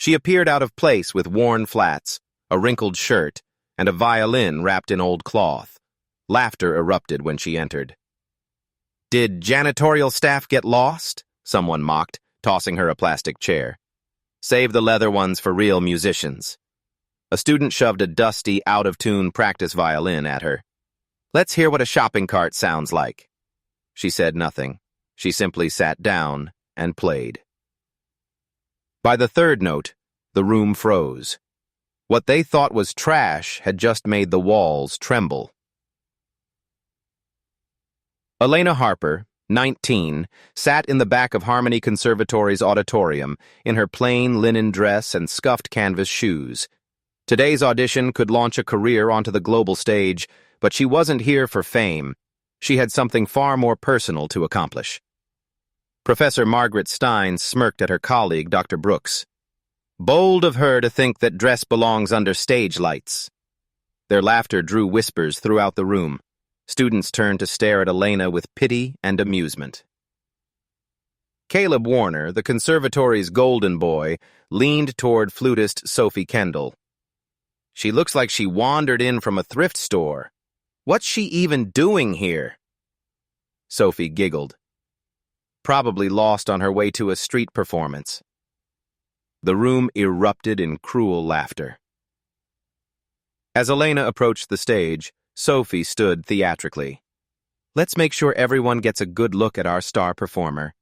She appeared out of place with worn flats, a wrinkled shirt, and a violin wrapped in old cloth. Laughter erupted when she entered. "Did janitorial staff get lost?" someone mocked, tossing her a plastic chair. "Save the leather ones for real musicians." A student shoved a dusty, out-of-tune practice violin at her. "Let's hear what a shopping cart sounds like." She said nothing. She simply sat down and played. By the third note, the room froze. What they thought was trash had just made the walls tremble. Elena Harper, 19, sat in the back of Harmony Conservatory's auditorium in her plain linen dress and scuffed canvas shoes. Today's audition could launch a career onto the global stage, but she wasn't here for fame. She had something far more personal to accomplish. Professor Margaret Stein smirked at her colleague, Dr. Brooks. Bold of her to think that dress belongs under stage lights. Their laughter drew whispers throughout the room. Students turned to stare at Elena with pity and amusement. Caleb Warner, the conservatory's golden boy, leaned toward flutist Sophie Kendall. "She looks like she wandered in from a thrift store. What's she even doing here?" Sophie giggled. "Probably lost on her way to a street performance." The room erupted in cruel laughter. As Elena approached the stage, Sophie stood theatrically. "Let's make sure everyone gets a good look at our star performer.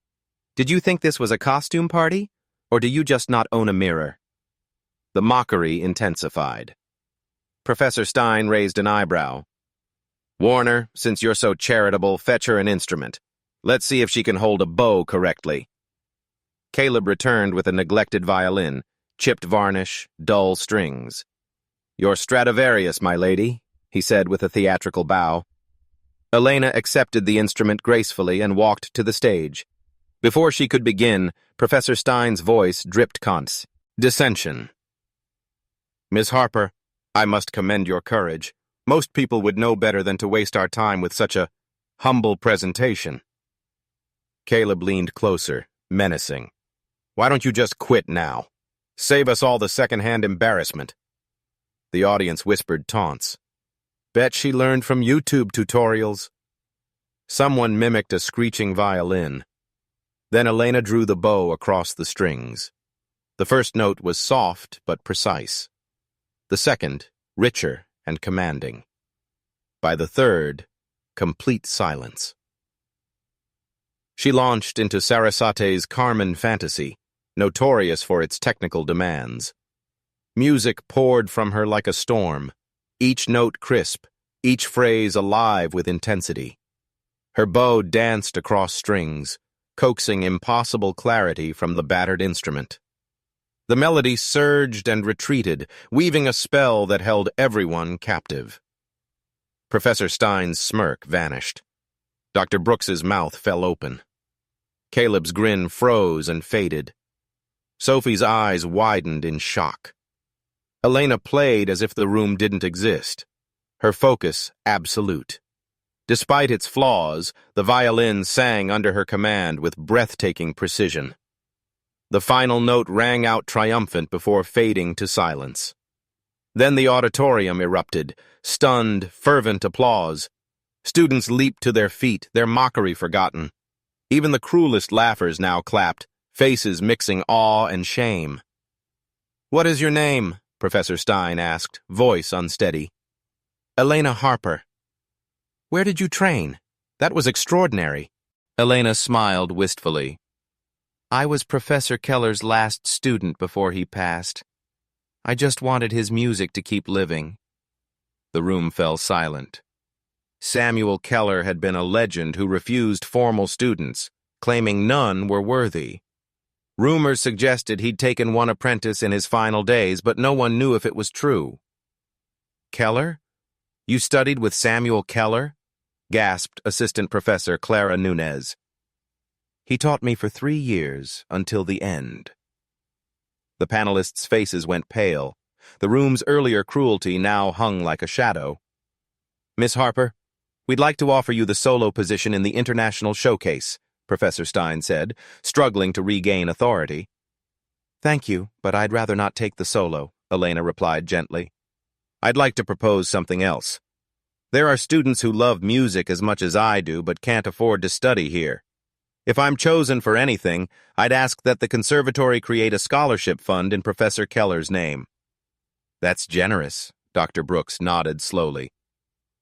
Did you think this was a costume party? Or do you just not own a mirror?" The mockery intensified. Professor Stein raised an eyebrow. "Warner, since you're so charitable, fetch her an instrument. Let's see if she can hold a bow correctly." Caleb returned with a neglected violin, chipped varnish, dull strings. "Your Stradivarius, my lady," he said with a theatrical bow. Elena accepted the instrument gracefully and walked to the stage. Before she could begin, Professor Stein's voice dripped dissension. "Miss Harper, I must commend your courage. Most people would know better than to waste our time with such a humble presentation." Caleb leaned closer, menacing. "Why don't you just quit now? Save us all the second-hand embarrassment." The audience whispered taunts. "Bet she learned from YouTube tutorials." Someone mimicked a screeching violin. Then Elena drew the bow across the strings. The first note was soft but precise. The second, richer and commanding. By the third, complete silence. She launched into Sarasate's Carmen fantasy, notorious for its technical demands. Music poured from her like a storm, each note crisp, each phrase alive with intensity. Her bow danced across strings, coaxing impossible clarity from the battered instrument. The melody surged and retreated, weaving a spell that held everyone captive. Professor Stein's smirk vanished. Dr. Brooks's mouth fell open. Caleb's grin froze and faded. Sophie's eyes widened in shock. Elena played as if the room didn't exist, her focus absolute. Despite its flaws, the violin sang under her command with breathtaking precision. The final note rang out triumphant before fading to silence. Then the auditorium erupted, stunned, fervent applause. Students leaped to their feet, their mockery forgotten. Even the cruelest laughers now clapped, faces mixing awe and shame. "What is your name?" Professor Stein asked, voice unsteady. "Elena Harper." "Where did you train? That was extraordinary." Elena smiled wistfully. "I was Professor Keller's last student before he passed. I just wanted his music to keep living." The room fell silent. Samuel Keller had been a legend who refused formal students, claiming none were worthy. Rumors suggested he'd taken one apprentice in his final days, but no one knew if it was true. "Keller? You studied with Samuel Keller?" gasped Assistant Professor Clara Nunez. "He taught me for 3 years, until the end." The panelists' faces went pale. The room's earlier cruelty now hung like a shadow. "Miss Harper, we'd like to offer you the solo position in the International Showcase," Professor Stein said, struggling to regain authority. Thank you, but I'd rather not take the solo, Elena replied gently. I'd like to propose something else. There are students who love music as much as I do but can't afford to study here. If I'm chosen for anything, I'd ask that the conservatory create a scholarship fund in Professor Keller's name. That's generous, Dr. Brooks nodded slowly.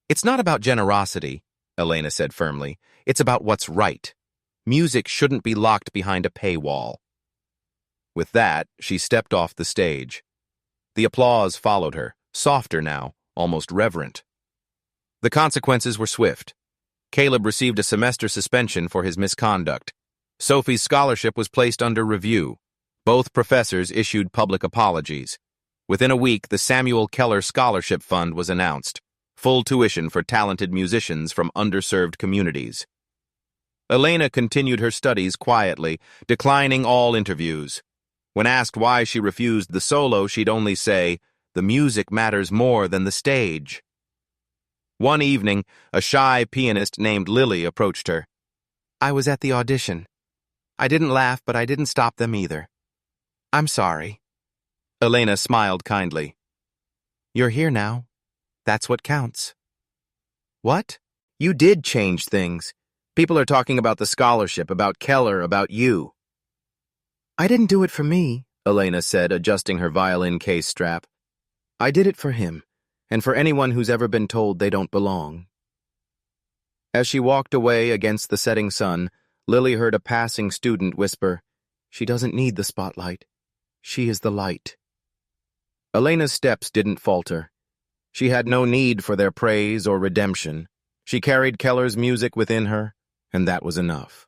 It's not about generosity, Elena said firmly. It's about what's right. Music shouldn't be locked behind a paywall. With that, she stepped off the stage. The applause followed her, softer now, almost reverent. The consequences were swift. Caleb received a semester suspension for his misconduct. Sophie's scholarship was placed under review. Both professors issued public apologies. Within a week, the Samuel Keller Scholarship Fund was announced, full tuition for talented musicians from underserved communities. Elena continued her studies quietly, declining all interviews. When asked why she refused the solo, she'd only say, "The music matters more than the stage." One evening, a shy pianist named Lily approached her. I was at the audition. I didn't laugh, but I didn't stop them either. I'm sorry. Elena smiled kindly. You're here now. That's what counts. What? You did change things. People are talking about the scholarship, about Keller, about you. I didn't do it for me, Elena said, adjusting her violin case strap. I did it for him, and for anyone who's ever been told they don't belong. As she walked away against the setting sun, Lily heard a passing student whisper, She doesn't need the spotlight. She is the light. Elena's steps didn't falter. She had no need for their praise or redemption. She carried Keller's music within her, and that was enough.